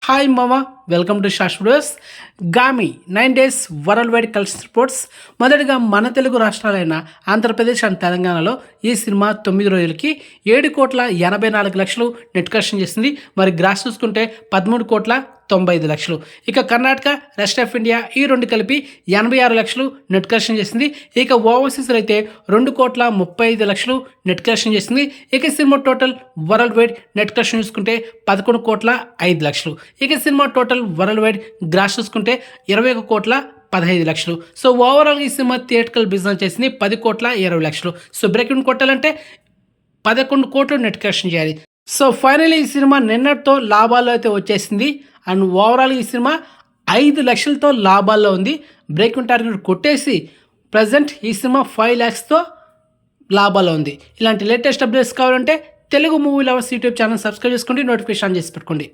Hi మామ, welcome to Shash videos. Gaami 9 days world wide collection reports. మొదటిగా మన Telugu రాష్ట్రాలైన Andhra Pradesh and తెలంగాణలో ఈ సినిమా 9 రోజులకి 7,84,00,000 నెట్ కలెక్షన్ చేసింది. మరి గ్రాస్ చూసుకుంటే 13,95,00,000. ఇక కర్ణాటక, రెస్ట్ ఆఫ్ ఇండియా ఈ రెండు కలిపి 86,00,000 నెట్ కలెక్షన్ చేసింది. ఇక ఓవర్సీస్లో అయితే 2,35,00,000 నెట్ కలెక్షన్ చేసింది. ఇక cinema total world wide net collection చూసుకుంటే 11,05,00,000. ఇక cinema total world wide gross చూసుకుంటే 21,15,00,000. సో ఓవరాల్గా ఈ సినిమా థియేటికల్ బిజినెస్ చేసింది 10,20,00,000. సో బ్రేక్ ఇన్ కొట్టాలంటే 11 కోట్లు నెట్ కలెక్షన్ చేయాలి. సో ఫైనల్లీ ఈ సినిమా నిన్నటితో లాభాల్లో అయితే వచ్చేసింది. అండ్ ఓవరాల్గా ఈ సినిమా 5 లక్షలతో లాభాల్లో ఉంది. బ్రేక్ ఇన్ టార్గెట్ కొట్టేసి ప్రజెంట్ ఈ సినిమా 5 lakhsతో లాభాల్లో ఉంది. ఇలాంటి లేటెస్ట్ అప్డేట్స్ కావాలంటే Telugu movie lovers YouTube channel subscribe చేసుకోండి, నోటిఫికేషన్ ఆన్ చేసి పెట్టుకోండి.